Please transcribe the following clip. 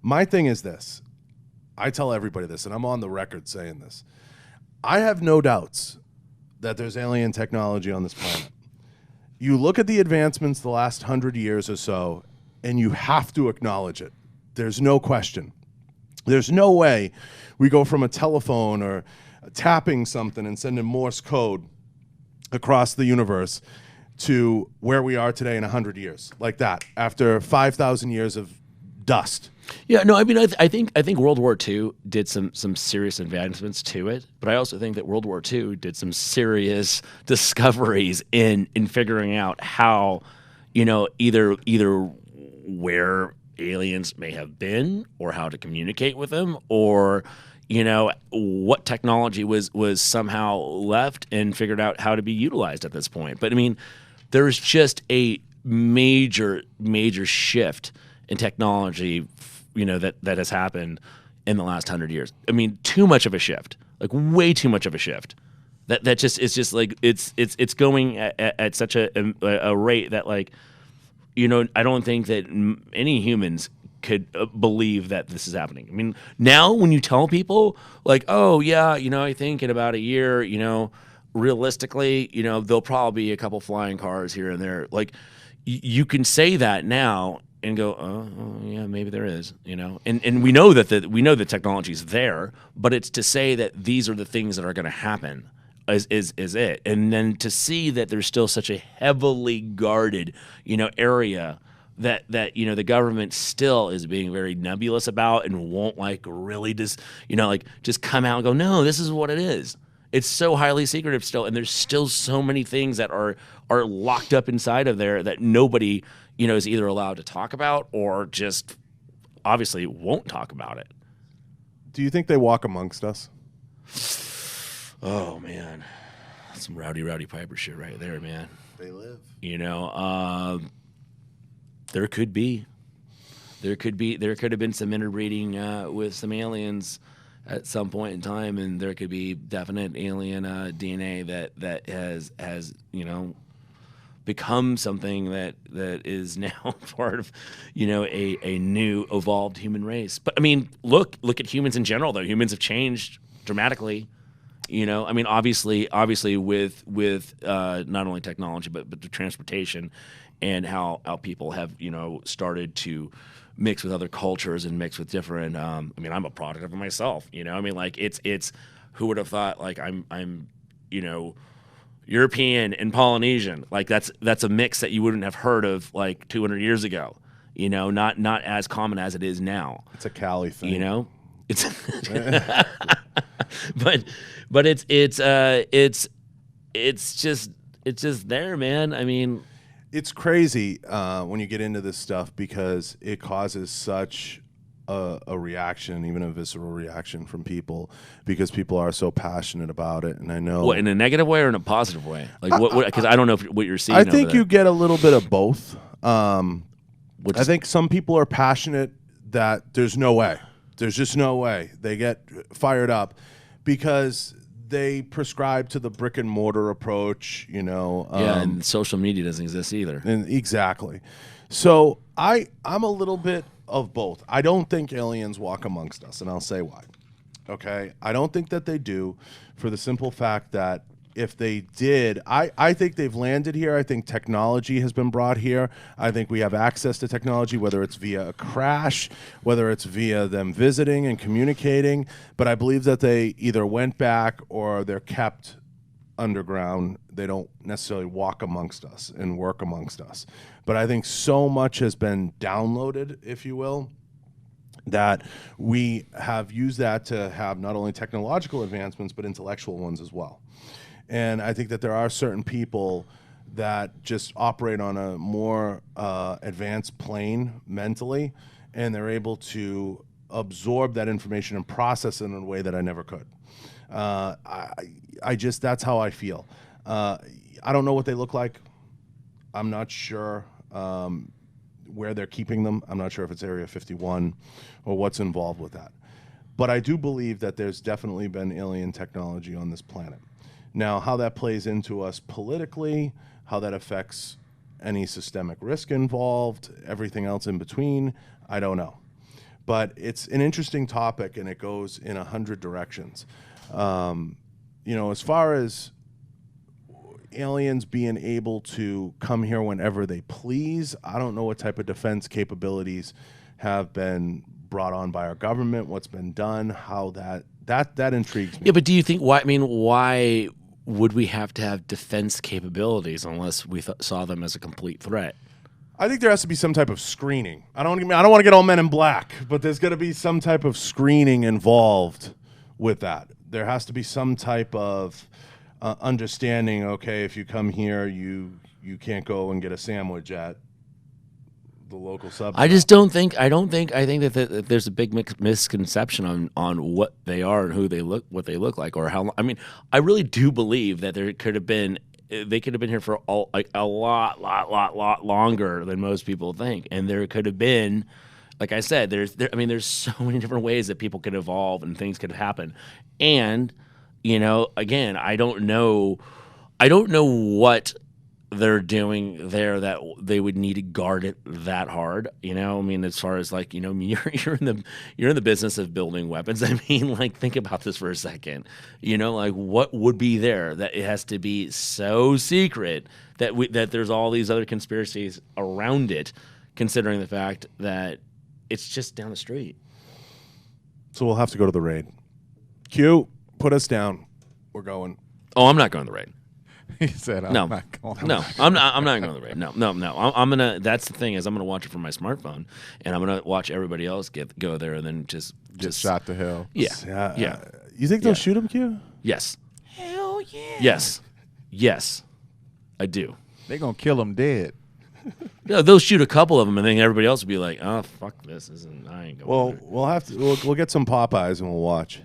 My thing is this. I tell everybody this, and I'm on the record saying this. I have no doubts that there's alien technology on this planet. You look at the advancements the last 100 years or so, and you have to acknowledge it. There's no question. There's no way we go from a telephone or tapping something and sending Morse code across the universe to where we are today in 100 years, like that, after 5,000 years of dust. Yeah, no, I mean, I think World War II did some serious advancements to it, but I also think that World War II did some serious discoveries in figuring out how, either where aliens may have been, or how to communicate with them, or what technology was somehow left and figured out how to be utilized at this point. But I mean, there's just a major shift in technology, that has happened in the last 100 years. I mean, too much of a shift, like way too much of a shift. That just it's just like it's going at such a rate that, like, I don't think that any humans could believe that this is happening. I mean, now when you tell people, like, oh yeah, I think in about a year, realistically, there'll probably be a couple flying cars here and there. Like, you can say that now and go, oh yeah, maybe there is, and we know that the technology is there, but it's to say that these are the things that are going to happen is it. And then to see that there's still such a heavily guarded, area that the government still is being very nebulous about and won't really just come out and go, no, this is what it is. It's so highly secretive still, and there's still so many things that are locked up inside of there that nobody is either allowed to talk about or just obviously won't talk about it. Do you think they walk amongst us? Oh man, that's some rowdy Piper shit right there, man. They live. There could have been some interbreeding with some aliens at some point in time, and there could be definite alien DNA that has become something that is now part of a new evolved human race. But I mean, look at humans in general, though. Humans have changed dramatically. I mean, obviously with not only technology but the transportation and how people have started to mix with other cultures and mix with different. I mean, I'm a product of it myself. I mean, like it's who would have thought, like I'm European and Polynesian. Like that's a mix that you wouldn't have heard of like 200 years ago. Not as common as it is now. It's a Cali thing. It's but it's just there, man. I mean, it's crazy when you get into this stuff because it causes such a reaction, even a visceral reaction from people, because people are so passionate about it. And I know, what, in a negative way or in a positive way? Like what? Because I don't know what you're seeing. I think you get a little bit of both. I Which think some people are passionate that there's no way. There's just no way. They get fired up because they prescribe to the brick and mortar approach, and social media doesn't exist either. And exactly. So I'm a little bit of both. I don't think aliens walk amongst us, and I'll say why. Okay? I don't think that they do, for the simple fact that if they did, I think they've landed here. I think technology has been brought here. I think we have access to technology, whether it's via a crash, whether it's via them visiting and communicating. But I believe that they either went back or they're kept underground. They don't necessarily walk amongst us and work amongst us. But I think so much has been downloaded, if you will, that we have used that to have not only technological advancements, but intellectual ones as well. And I think that there are certain people that just operate on a more advanced plane mentally, and they're able to absorb that information and process it in a way that I never could. I just, that's how I feel. I don't know what they look like. I'm not sure where they're keeping them. I'm not sure if it's Area 51 or what's involved with that. But I do believe that there's definitely been alien technology on this planet. Now, how that plays into us politically, how that affects any systemic risk involved, everything else in between, I don't know. But it's an interesting topic, and it goes in 100 directions. As far as aliens being able to come here whenever they please, I don't know what type of defense capabilities have been brought on by our government, what's been done, how that intrigues me. Yeah, but do you think why would we have to have defense capabilities unless we saw them as a complete threat? I think there has to be some type of screening. I don't want to get all Men in Black, but there's going to be some type of screening involved with that. There has to be some type of understanding. Okay, if you come here, you can't go and get a sandwich at the local sub. I just don't think. I think that there's a big misconception on what they are and what they look like, or how. I mean, I really do believe that they could have been here for a lot longer than most people think, and there could have been, like I said, there's so many different ways that people could evolve and things could happen, and again, I don't know what they're doing there that they would need to guard it that hard. As far as you're in the business of building weapons. I mean, think about this for a second. What would be there that it has to be so secret that there's all these other conspiracies around it, considering the fact that it's just down the street. So we'll have to go to the raid. Q, put us down. We're going. Oh, I'm not going to the raid. He said, "I'm not going." No, I'm not. I'm not going to the raid. No. I'm gonna. That's the thing is, I'm gonna watch it from my smartphone, and I'm gonna watch everybody else go there, and then just shot to hell. Yeah. You think they'll shoot him, Q? Yes. Hell yeah. Yes. I do. They're gonna kill him dead. They'll shoot a couple of them, and then everybody else will be like, "Oh, fuck this! I ain't going." Well, we'll get some Popeyes and we'll watch.